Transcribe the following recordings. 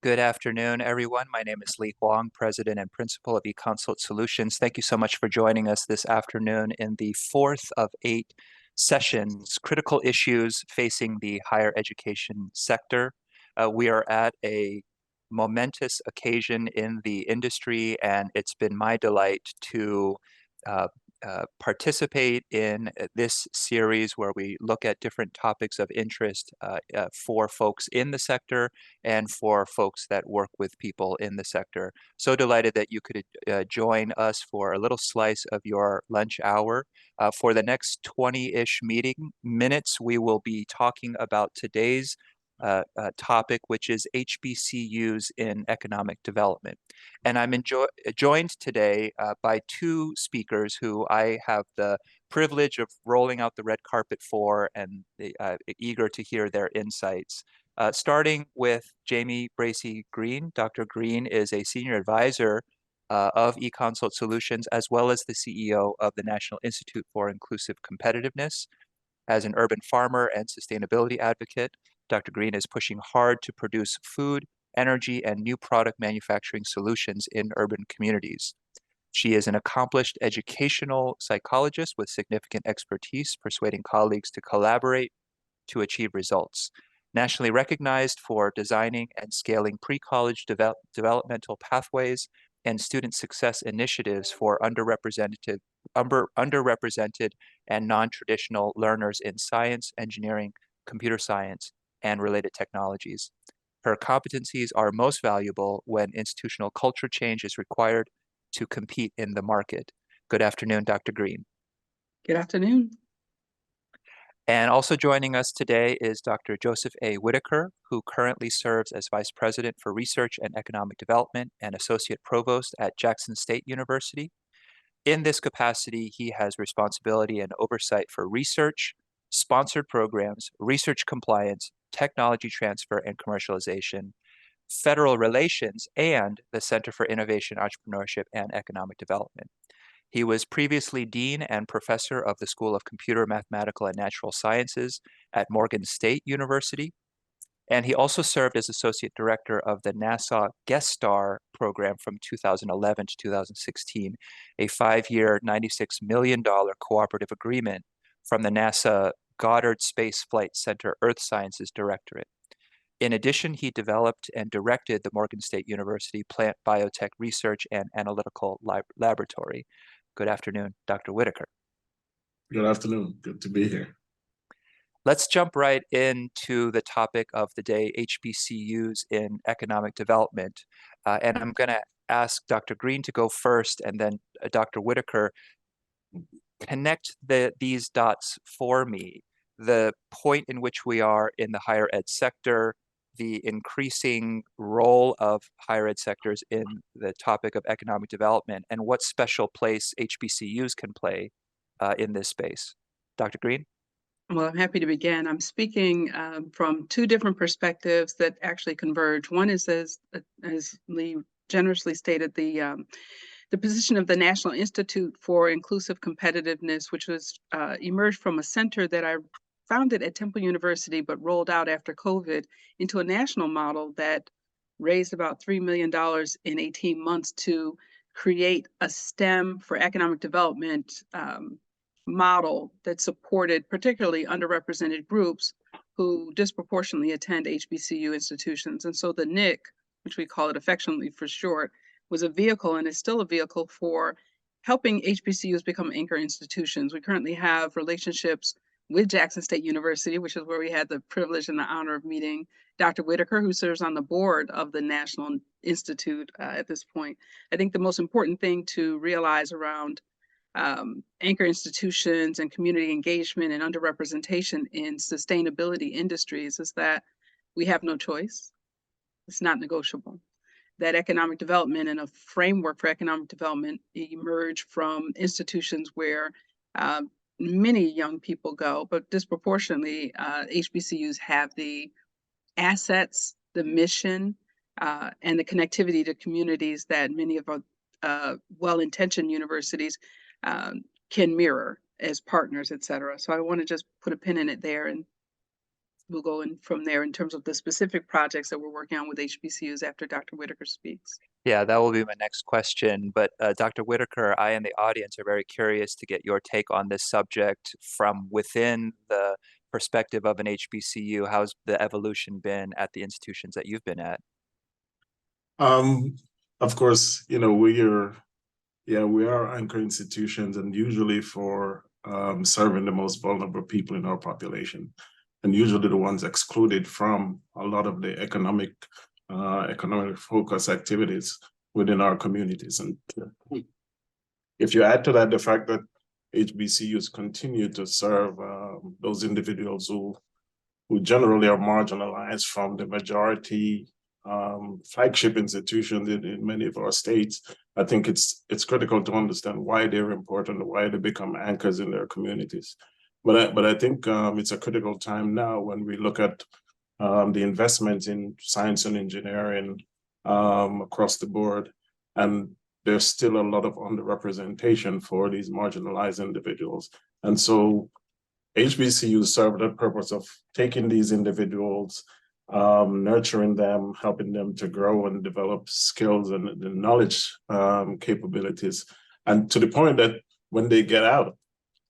Good afternoon, everyone. My name is Huang, President and Principal of Econsult Solutions. Thank you so much for joining us this afternoon in the fourth of 8 sessions, Critical Issues Facing the Higher Education Sector. We are at a momentous occasion in the industry, and it's been my delight to uh, participate in this series where we look at different topics of interest for folks in the sector and for folks that work with people in the sector. So delighted that you could join us for a little slice of your lunch hour. For the next 20-ish meeting minutes, we will be talking about today's topic, which is HBCUs in economic development. And I'm joined today by 2 speakers who I have the privilege of rolling out the red carpet for and eager to hear their insights. Starting with Jamie Bracy Green. Dr. Green is a Senior Advisor of Econsult Solutions, as well as the CEO of the National Institute for Inclusive Competitiveness. As an urban farmer and sustainability advocate, Dr. Green is pushing hard to produce food, energy, and new product manufacturing solutions in urban communities. She is an accomplished educational psychologist with significant expertise, persuading colleagues to collaborate to achieve results. Nationally recognized for designing and scaling pre-college developmental pathways and student success initiatives for underrepresented and non-traditional learners in science, engineering, computer science, and related technologies. Her competencies are most valuable when institutional culture change is required to compete in the market. Good afternoon, Dr. Green. Good afternoon. And also joining us today is Dr. Joseph A. Whittaker, who currently serves as Vice President for Research and Economic Development and Associate Provost at Jackson State University. In this capacity, he has responsibility and oversight for research, sponsored programs, research compliance, technology transfer and commercialization, federal relations, and the Center for Innovation, Entrepreneurship, and Economic Development. He was previously Dean and Professor of the School of Computer, Mathematical, and Natural Sciences at Morgan State University. And he also served as Associate Director of the NASA Guest Star program from 2011 to 2016, a 5-year, $96 million cooperative agreement from the NASA Goddard Space Flight Center Earth Sciences Directorate. In addition, he developed and directed the Morgan State University Plant Biotech Research and Analytical Laboratory. Good afternoon, Dr. Whittaker. Good afternoon. Good to be here. Let's jump right into the topic of the day, HBCUs in economic development. And I'm going to ask Dr. Green to go first, and then Dr. Whittaker, connect these dots for me. The point in which we are in the higher ed sector, the increasing role of higher ed sectors in the topic of economic development, and what special place HBCUs can play in this space. Dr. Green? Well, I'm happy to begin. I'm speaking from 2 different perspectives that actually converge. One is, as Lee generously stated, the position of the National Institute for Inclusive Competitiveness, which was emerged from a center that I founded at Temple University, but rolled out after COVID into a national model that raised about $3 million in 18 months to create a STEM for economic development model that supported particularly underrepresented groups who disproportionately attend HBCU institutions. And so the NIC, which we call it affectionately for short, was a vehicle and is still a vehicle for helping HBCUs become anchor institutions. We currently have relationships with Jackson State University, which is where we had the privilege and the honor of meeting Dr. Whittaker, who serves on the board of the National Institute at this point. I think the most important thing to realize around anchor institutions and community engagement and underrepresentation in sustainability industries is that we have no choice. It's not negotiable. That economic development and a framework for economic development emerge from institutions where many young people go, but disproportionately HBCUs have the assets, the mission, and the connectivity to communities that many of our well-intentioned universities can mirror as partners, et cetera. So I want to just put a pin in it there and we'll go in from there in terms of the specific projects that we're working on with HBCUs after Dr. Whittaker speaks. Yeah, that will be my next question. But Dr. Whittaker, I and the audience are very curious to get your take on this subject from within the perspective of an HBCU. How's the evolution been at the institutions that you've been at? Of course, we are anchor institutions, and usually for serving the most vulnerable people in our population, and usually the ones excluded from a lot of the economic focus activities within our communities. And if you add to that the fact that HBCUs continue to serve those individuals who generally are marginalized from the majority flagship institutions in many of our states, I think it's critical to understand why they're important, why they become anchors in their communities. But I think it's a critical time now when we look at the investment in science and engineering across the board, and there's still a lot of underrepresentation for these marginalized individuals. And so HBCUs serve the purpose of taking these individuals, nurturing them, helping them to grow and develop skills and the knowledge capabilities. And to the point that when they get out,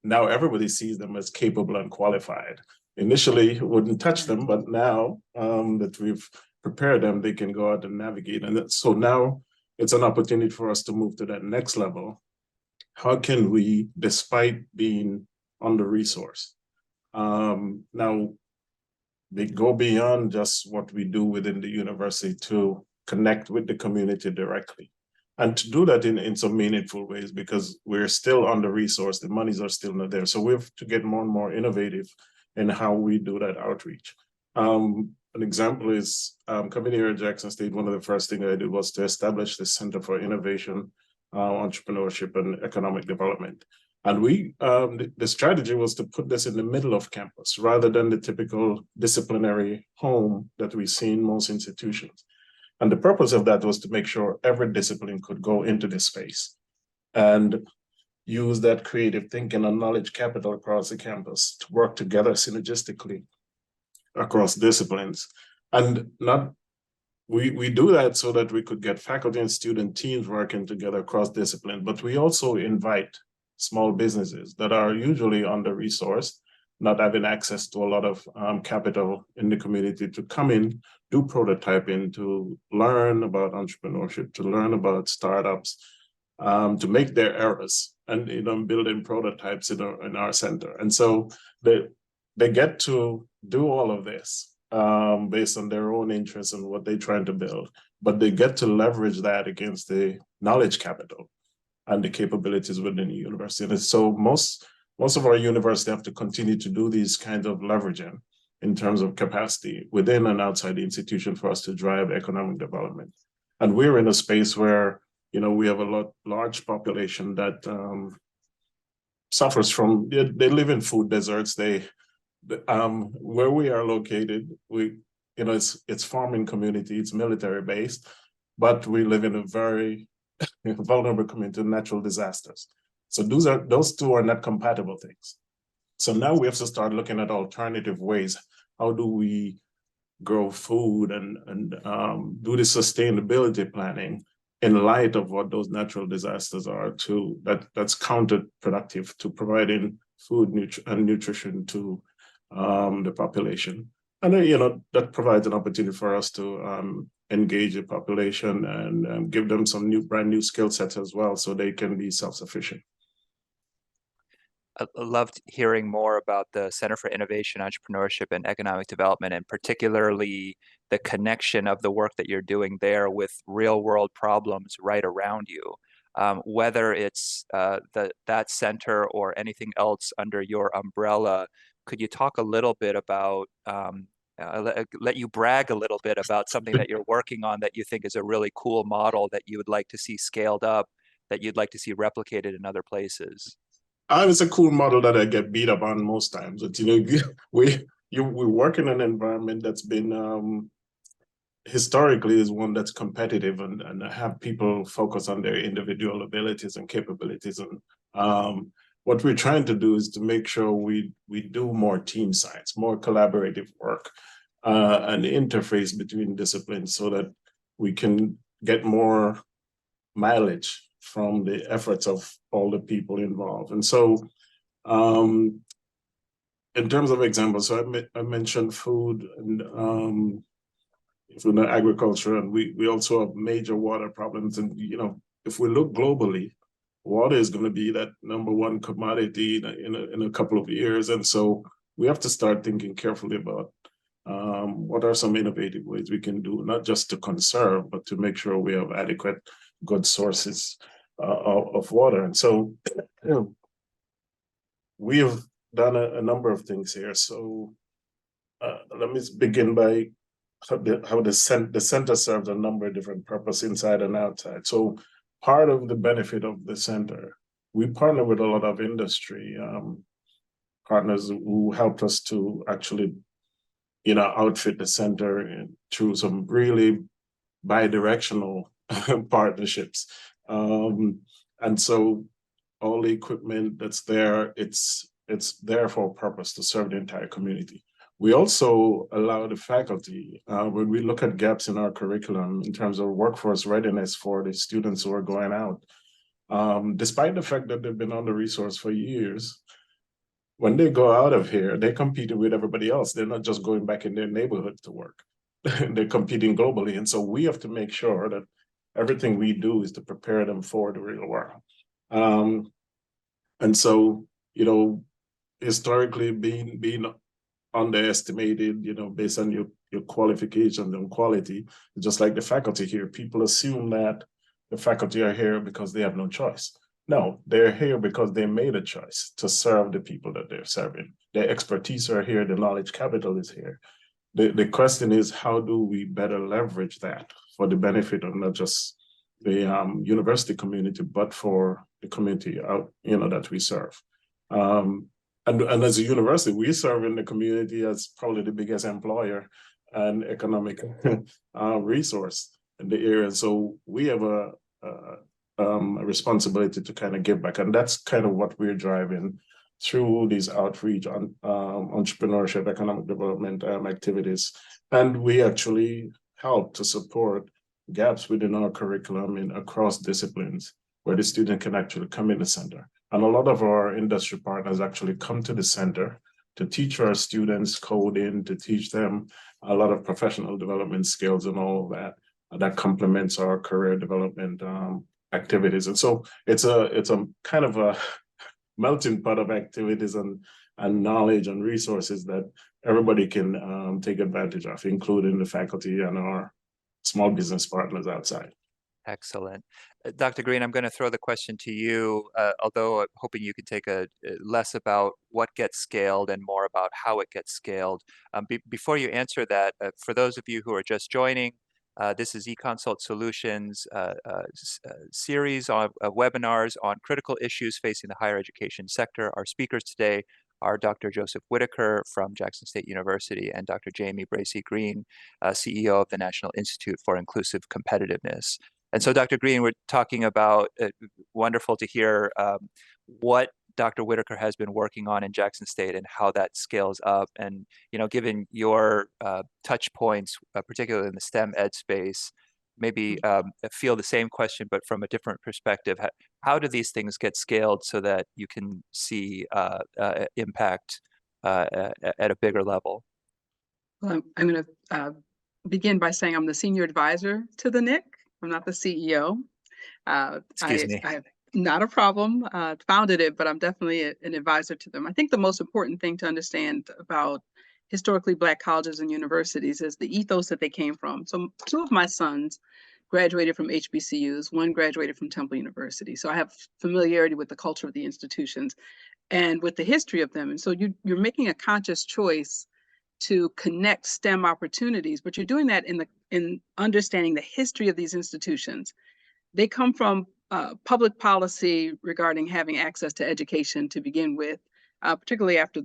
now everybody sees them as capable and qualified. Initially, it wouldn't touch them, but now that we've prepared them, they can go out and navigate. And so now it's an opportunity for us to move to that next level. How can we, despite being under-resourced, now they go beyond just what we do within the university to connect with the community directly, and to do that in some meaningful ways, because we're still under-resourced, the monies are still not there. So we have to get more and more innovative in how we do that outreach. An example is coming here at Jackson State, one of the first things I did was to establish the Center for Innovation, Entrepreneurship, and Economic Development. And the strategy was to put this in the middle of campus rather than the typical disciplinary home that we see in most institutions. And the purpose of that was to make sure every discipline could go into this space and use that creative thinking and knowledge capital across the campus to work together synergistically across disciplines. And we do that so that we could get faculty and student teams working together across discipline, but we also invite small businesses that are usually under-resourced, not having access to a lot of capital in the community, to come in, do prototyping, to learn about entrepreneurship, to learn about startups, to make their errors, and building prototypes in our center. And so they get to do all of this based on their own interests and what they're trying to build, but they get to leverage that against the knowledge capital and the capabilities within the university. And so most of our universities have to continue to do these kinds of leveraging in terms of capacity within and outside the institution for us to drive economic development. And we're in a space where we have a large population that suffers from, they live in food deserts. Where we are located, it's farming community, it's military based, but we live in a very vulnerable community to natural disasters. So those two are not compatible things. So now we have to start looking at alternative ways. How do we grow food and do the sustainability planning in light of what those natural disasters are, that's counterproductive to providing food and nutrition to the population. And that provides an opportunity for us to engage the population and give them some brand new skill sets as well, so they can be self-sufficient. I loved hearing more about the Center for Innovation, Entrepreneurship, and Economic Development, and particularly the connection of the work that you're doing there with real-world problems right around you. Whether it's that center or anything else under your umbrella, could you talk a little bit about, let you brag a little bit about something that you're working on that you think is a really cool model that you would like to see scaled up, that you'd like to see replicated in other places? It's a cool model that I get beat up on most times. But we work in an environment that's been historically is one that's competitive and have people focus on their individual abilities and capabilities. And what we're trying to do is to make sure we do more team science, more collaborative work, an interface between disciplines so that we can get more mileage from the efforts of all the people involved. And so in terms of examples, so I mentioned food and food and agriculture, and we also have major water problems. And if we look globally, water is going to be that #1 commodity in a couple of years. And so we have to start thinking carefully about what are some innovative ways we can do, not just to conserve, but to make sure we have adequate, good sources of water. And so we have done a number of things here. So let me begin by how the center serves a number of different purposes inside and outside. So part of the benefit of the center, we partner with a lot of industry partners who helped us to actually, outfit the center through some really bi-directional partnerships. And so all the equipment that's there, it's there for a purpose to serve the entire community. We also allow the faculty, when we look at gaps in our curriculum in terms of workforce readiness for the students who are going out, despite the fact that they've been on the resource for years, when they go out of here, they're competing with everybody else. They're not just going back in their neighborhood to work. They're competing globally. And so we have to make sure that everything we do is to prepare them for the real world. And so, historically being underestimated, based on your qualifications and quality, just like the faculty here, people assume that the faculty are here because they have no choice. No, they're here because they made a choice to serve the people that they're serving. Their expertise are here, the knowledge capital is here. The question is, how do we better leverage that for the benefit of not just the university community, but for the community out, that we serve. And as a university, we serve in the community as probably the biggest employer and economic resource in the area. So we have a responsibility to kind of give back. And that's kind of what we're driving through these outreach on entrepreneurship, economic development activities. And we actually help to support gaps within our curriculum across disciplines where the student can actually come in the center. And a lot of our industry partners actually come to the center to teach our students coding, to teach them a lot of professional development skills and all of that. That complements our career development activities. And so it's a kind of a melting pot of activities and knowledge and resources that everybody can take advantage of, including the faculty and our small business partners outside. Excellent. Dr. Green, I'm going to throw the question to you, although I'm hoping you can take a less about what gets scaled and more about how it gets scaled. Before you answer that, for those of you who are just joining, this is Econsult Solutions series of webinars on critical issues facing the higher education sector. Our speakers today are Dr. Joseph Whittaker from Jackson State University and Dr. Jamie Bracey Green, CEO of the National Institute for Inclusive Competitiveness. And so, Dr. Green, we're talking about, wonderful to hear what Dr. Whittaker has been working on in Jackson State and how that scales up. And, given your touch points, particularly in the STEM ed space, maybe feel the same question, but from a different perspective. How do these things get scaled so that you can see impact at a bigger level? Well, I'm going to begin by saying I'm the senior advisor to the NIC. I'm not the CEO. Excuse me. I have not a problem. Founded it, but I'm definitely an advisor to them. I think the most important thing to understand about historically Black colleges and universities is the ethos that they came from. So 2 of my sons graduated from HBCUs. 1 graduated from Temple University. So I have familiarity with the culture of the institutions and with the history of them. And so you're making a conscious choice to connect STEM opportunities, but you're doing that in understanding the history of these institutions. They come from public policy regarding having access to education to begin with, particularly after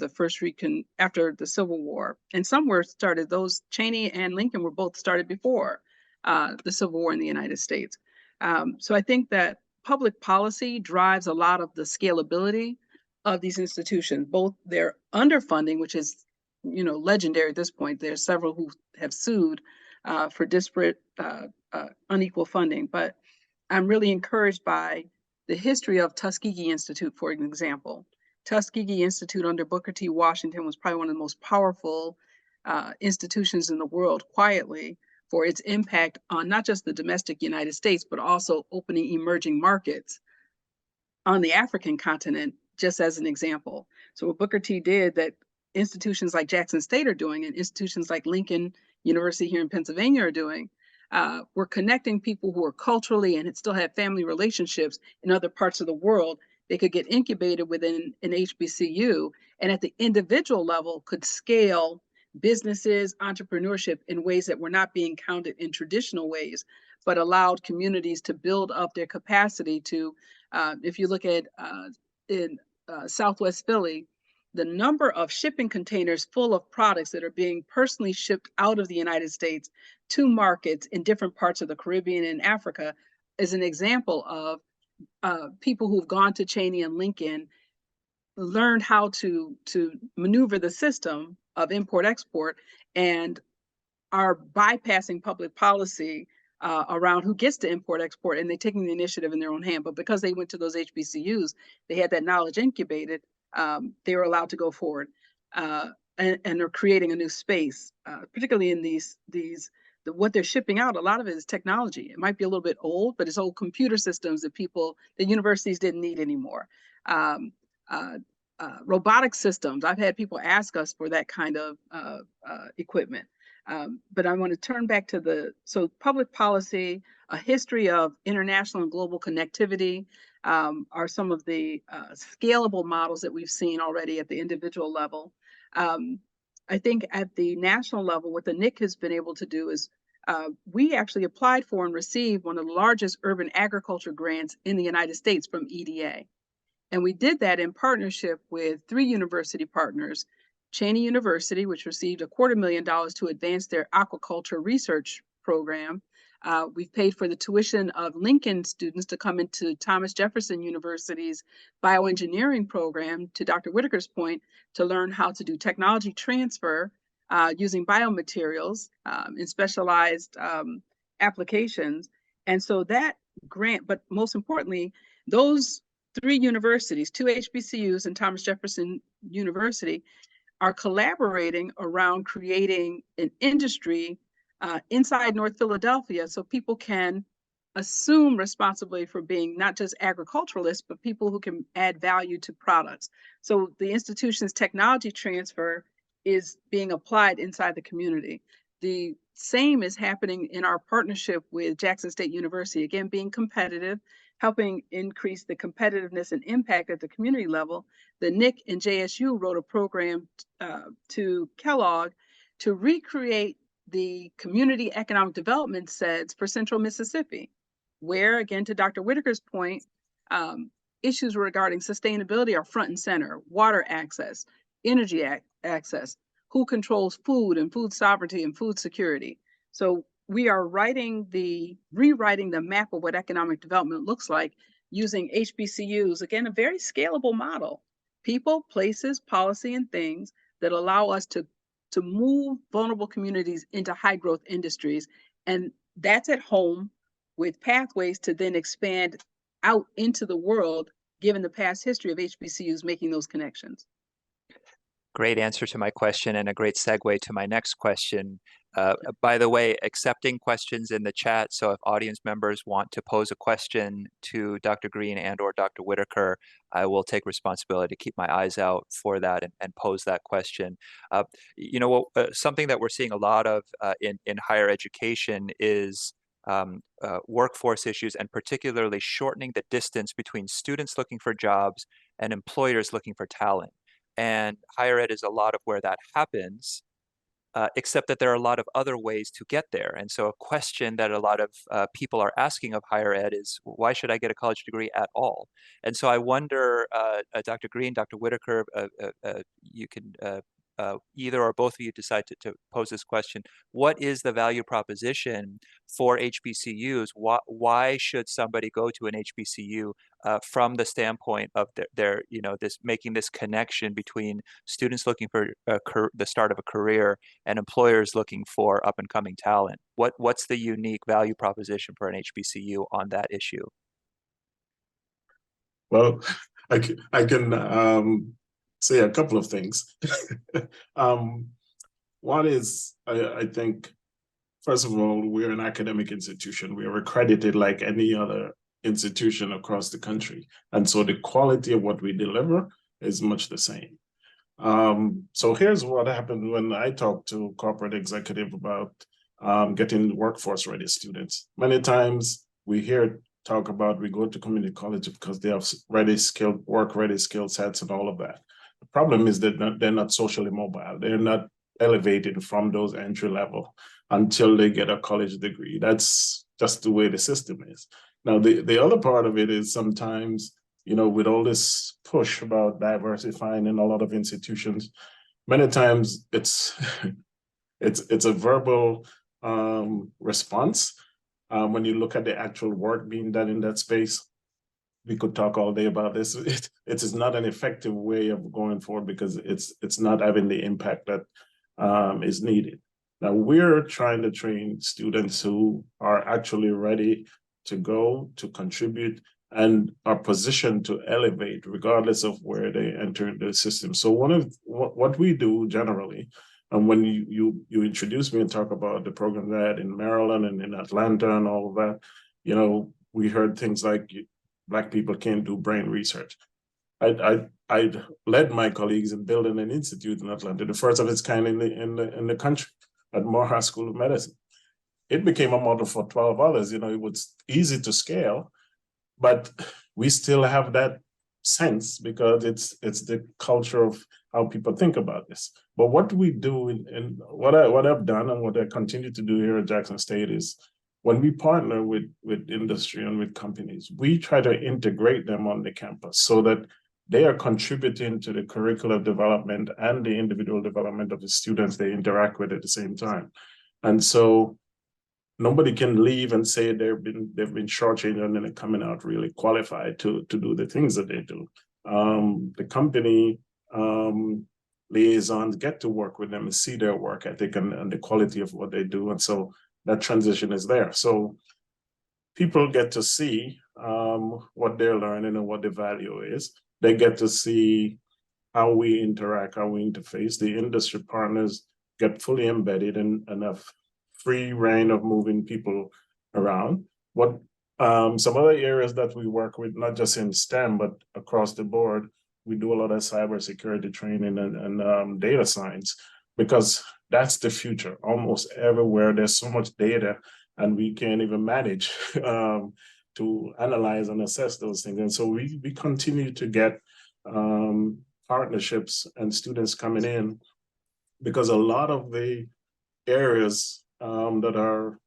after the Civil War. And some were started, those Cheney and Lincoln were both started before the Civil War in the United States. So I think that public policy drives a lot of the scalability of these institutions, both their underfunding, which is, legendary at this point. There's several who have sued for disparate, unequal funding. But I'm really encouraged by the history of Tuskegee Institute, for an example. Tuskegee Institute under Booker T. Washington was probably one of the most powerful institutions in the world, quietly, for its impact on not just the domestic United States, but also opening emerging markets on the African continent, just as an example. So what Booker T did that institutions like Jackson State are doing, and institutions like Lincoln University here in Pennsylvania are doing, we're connecting people who are culturally and still have family relationships in other parts of the world. They could get incubated within an HBCU, and at the individual level could scale businesses, entrepreneurship in ways that were not being counted in traditional ways, but allowed communities to build up their capacity to, if you look at in Southwest Philly, the number of shipping containers full of products that are being personally shipped out of the United States to markets in different parts of the Caribbean and Africa is an example of people who've gone to Cheney and Lincoln, learned how to maneuver the system of import-export, and are bypassing public policy around who gets to import-export, and they're taking the initiative in their own hand. But because they went to those HBCUs, they had that knowledge incubated, they were allowed to go forward. And they're creating a new space, particularly in what they're shipping out. A lot of it is technology. It might be a little bit old, but it's old computer systems that universities didn't need anymore. Robotic systems. I've had people ask us for that kind of equipment. But I want to turn back to public policy, a history of international and global connectivity are some of the scalable models that we've seen already at the individual level. I think at the national level, what the NIC has been able to do is we actually applied for and received one of the largest urban agriculture grants in the United States from EDA. And we did that in partnership with 3 university partners, Cheney University, which received $250,000 to advance their aquaculture research program. We've paid for the tuition of Lincoln students to come into Thomas Jefferson University's bioengineering program, to Dr. Whittaker's point, to learn how to do technology transfer using biomaterials in specialized applications. And so that grant, but most importantly, those 3 universities, 2 HBCUs and Thomas Jefferson University, are collaborating around creating an industry inside North Philadelphia, so people can assume responsibility for being not just agriculturalists, but people who can add value to products. So the institution's technology transfer is being applied inside the community. The same is happening in our partnership with Jackson State University, again, being competitive, helping increase the competitiveness and impact at the community level. The NIC and JSU wrote a program to Kellogg to recreate the community economic development sets for Central Mississippi, where, again, to Dr. Whittaker's point, issues regarding sustainability are front and center: water access, energy access, who controls food and food sovereignty and food security. So we are rewriting the map of what economic development looks like using HBCUs, again, a very scalable model: people, places, policy, and things that allow us to move vulnerable communities into high growth industries. And that's at home, with pathways to then expand out into the world, given the past history of HBCUs making those connections. Great answer to my question, and a great segue to my next question. By the way, accepting questions in the chat. So if audience members want to pose a question to Dr. Green and or Dr. Whittaker, I will take responsibility to keep my eyes out for that and pose that question. Something that we're seeing a lot of in higher education is workforce issues, and particularly shortening the distance between students looking for jobs and employers looking for talent. And higher ed is a lot of where that happens, except that there are a lot of other ways to get there. And so a question that a lot of people are asking of higher ed is, why should I get a college degree at all? And so I wonder, Dr. Green, Dr. Whittaker, you can either or both of you decide to pose this question, what is the value proposition for HBCUs? Why should somebody go to an HBCU from the standpoint of their this making this connection between students looking for the start of a career and employers looking for up and coming talent? What's the unique value proposition for an HBCU on that issue? Well, I can say a couple of things. One is, I think, first of all, we're an academic institution. We are accredited like any other institution across the country. And so the quality of what we deliver is much the same. So here's what happened when I talked to corporate executive about getting workforce ready students. Many times we hear talk about we go to community college because they have work ready skill sets and all of that. The problem is that they're not socially mobile. They're not elevated from those entry level until they get a college degree. That's just the way the system is. Now, the other part of it is sometimes, with all this push about diversifying in a lot of institutions, many times it's a verbal response. When you look at the actual work being done in that space, we could talk all day about this. It is not an effective way of going forward because it's not having the impact that is needed. Now, we're trying to train students who are actually ready to go, to contribute, and are positioned to elevate regardless of where they enter the system. So one of what we do generally, and when you introduce me and talk about the program that in Maryland and in Atlanta and all of that, we heard things like Black people can't do brain research. I led my colleagues in building an institute in Atlanta, the first of its kind in the country, at Morehouse School of Medicine. It became a model for 12 others. It was easy to scale, but we still have that sense because it's the culture of how people think about this. But what we do and what I've done and what I continue to do here at Jackson State is when we partner with industry and with companies, we try to integrate them on the campus so that they are contributing to the curricular development and the individual development of the students they interact with at the same time. And so nobody can leave and say they've been shortchanged and then coming out really qualified to do the things that they do. The company liaisons get to work with them and see their work ethic and the quality of what they do. And so that transition is there. So people get to see what they're learning and what the value is. They get to see how we interact, how we interface. The industry partners get fully embedded and have free reign of moving people around. What some other areas that we work with, not just in STEM, but across the board, we do a lot of cybersecurity training and data science, because that's the future. Almost everywhere, there's so much data, and we can't even manage to analyze and assess those things. And so we continue to get partnerships and students coming in, because a lot of the areas that are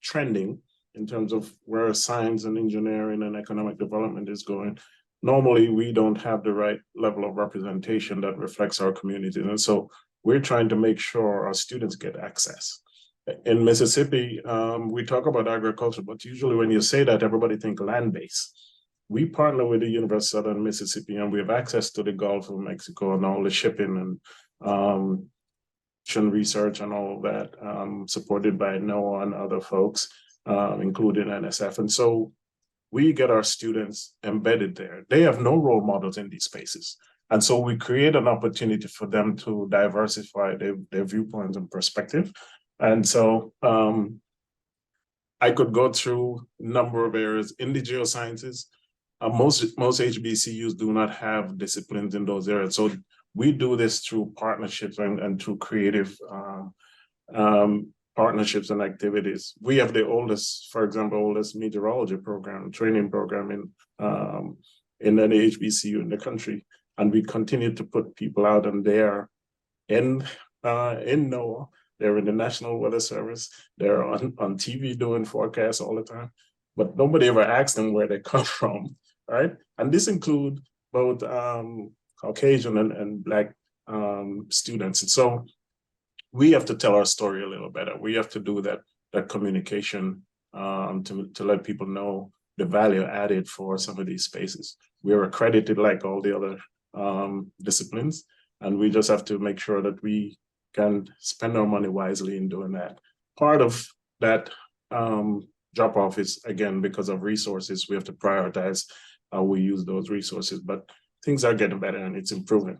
trending in terms of where science and engineering and economic development is going, normally we don't have the right level of representation that reflects our community. And so we're trying to make sure our students get access. In Mississippi, we talk about agriculture, but usually when you say that, everybody think land-based. We partner with the University of Southern Mississippi, and we have access to the Gulf of Mexico and all the shipping and research and all of that, supported by NOAA and other folks, including NSF. And so we get our students embedded there. They have no role models in these spaces. And so we create an opportunity for them to diversify their viewpoints and perspective. And so I could go through a number of areas in the geosciences. Most HBCUs do not have disciplines in those areas. So we do this through partnerships and through creative partnerships and activities. We have the oldest meteorology program, training program in any HBCU in the country. And we continue to put people out, and they are in NOAA. They're in the National Weather Service. They're on TV doing forecasts all the time, but nobody ever asks them where they come from, right? And this includes both Caucasian and Black students. And so we have to tell our story a little better. We have to do that communication to let people know the value added for some of these spaces. We are accredited like all the other disciplines, and we just have to make sure that we can spend our money wisely in doing that. Part of that drop off is, again, because of resources. We have to prioritize how we use those resources, but things are getting better and it's improving.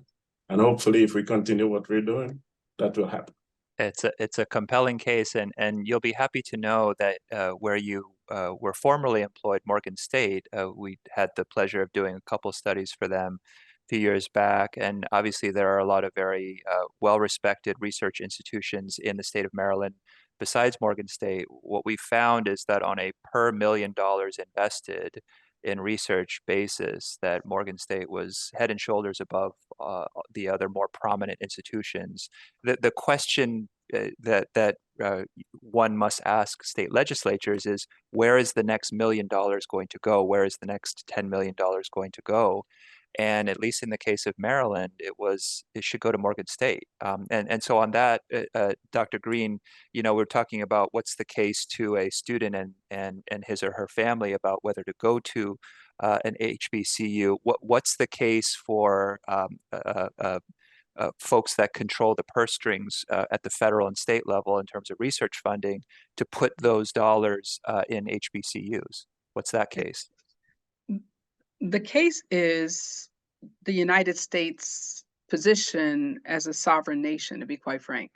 And hopefully if we continue what we're doing, that will happen. It's a compelling case, and you'll be happy to know that where you were formerly employed, Morgan State, we had the pleasure of doing a couple studies for them a few years back, and obviously there are a lot of very well-respected research institutions in the state of Maryland besides Morgan State. What we found is that on a per $1 million invested in research basis, that Morgan State was head and shoulders above the other more prominent institutions. The question that one must ask state legislatures is, where is the next $1 million going to go? Where is the next $10 million going to go? And at least in the case of Maryland, it should go to Morgan State. And so on that, Dr. Green, we're talking about what's the case to a student and his or her family about whether to go to an HBCU. What's the case for folks that control the purse strings at the federal and state level in terms of research funding to put those dollars in HBCUs? What's that case? The case is the United States' position as a sovereign nation, to be quite frank.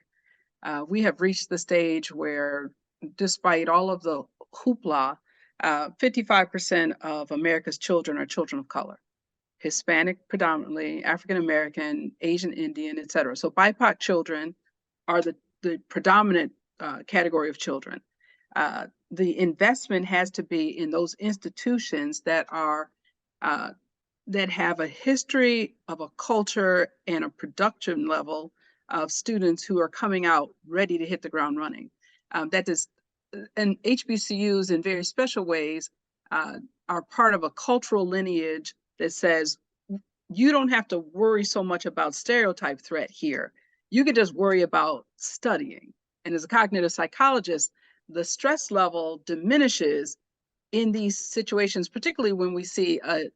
We have reached the stage where, despite all of the hoopla, 55% of America's children are children of color. Hispanic predominantly, African American, Asian Indian, et cetera. So BIPOC children are the predominant category of children. The investment has to be in those institutions that are that have a history of a culture and a production level of students who are coming out ready to hit the ground running. And HBCUs in very special ways are part of a cultural lineage that says you don't have to worry so much about stereotype threat here. You can just worry about studying. And as a cognitive psychologist, the stress level diminishes in these situations, particularly when we see a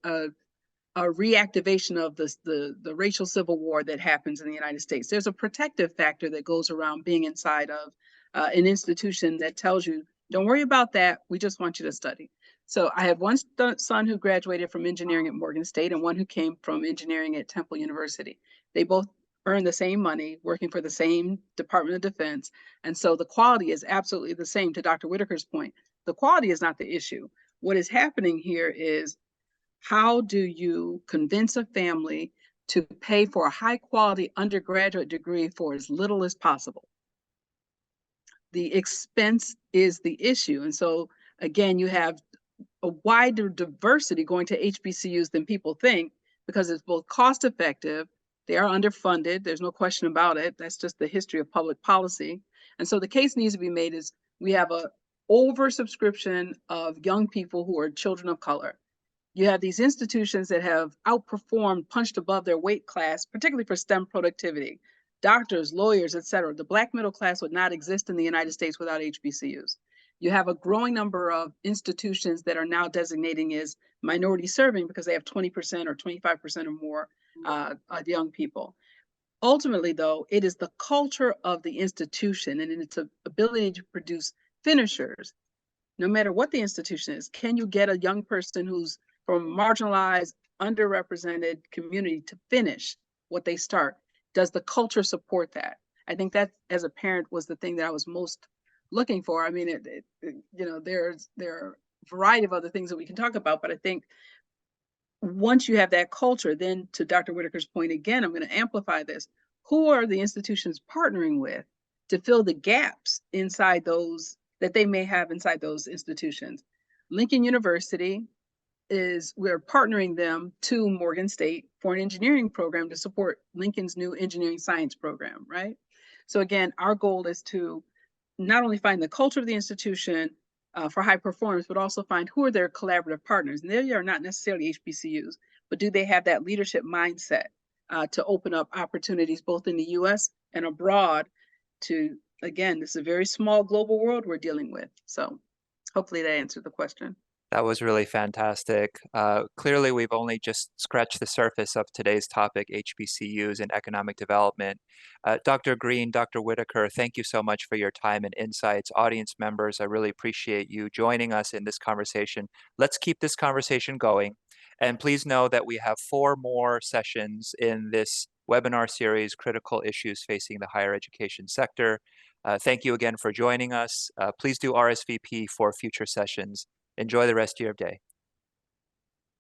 reactivation of the racial civil war that happens in the United States. There's a protective factor that goes around being inside of an institution that tells you, don't worry about that, we just want you to study. So I have one son who graduated from engineering at Morgan State and one who came from engineering at Temple University. They both earn the same money, working for the same Department of Defense. And so the quality is absolutely the same. To Dr. Whittaker's point, the quality is not the issue. What is happening here is, how do you convince a family to pay for a high quality undergraduate degree for as little as possible? The expense is the issue. And so again, you have a wider diversity going to HBCUs than people think, because it's both cost effective, they are underfunded, there's no question about it. That's just the history of public policy. And so the case needs to be made is, we have a oversubscription of young people who are children of color. You have these institutions that have outperformed, punched above their weight class, particularly for STEM productivity. Doctors, lawyers, et cetera. The Black middle class would not exist in the United States without HBCUs. You have a growing number of institutions that are now designating as minority serving because they have 20% or 25% or more young people. Ultimately, though, it is the culture of the institution and its ability to produce finishers. No matter what the institution is, can you get a young person who's from a marginalized, underrepresented community to finish what they start? Does the culture support that? I think that, as a parent, was the thing that I was most looking for. I mean, there are a variety of other things that we can talk about, but I think once you have that culture, then to Dr. Whittaker's point again, I'm going to amplify this. Who are the institutions partnering with to fill the gaps inside those that they may have inside those institutions? Lincoln University we're partnering them to Morgan State for an engineering program to support Lincoln's new engineering science program, right? So again, our goal is to not only find the culture of the institution for high performance, but also find who are their collaborative partners. And they are not necessarily HBCUs, but do they have that leadership mindset to open up opportunities both in the US and abroad to, again, this is a very small global world we're dealing with. So hopefully that answered the question. That was really fantastic. Clearly, we've only just scratched the surface of today's topic, HBCUs and economic development. Dr. Green, Dr. Whittaker, thank you so much for your time and insights. Audience members, I really appreciate you joining us in this conversation. Let's keep this conversation going. And please know that we have 4 more sessions in this webinar series, Critical Issues Facing the Higher Education Sector. Thank you again for joining us. Please do RSVP for future sessions. Enjoy the rest of your day.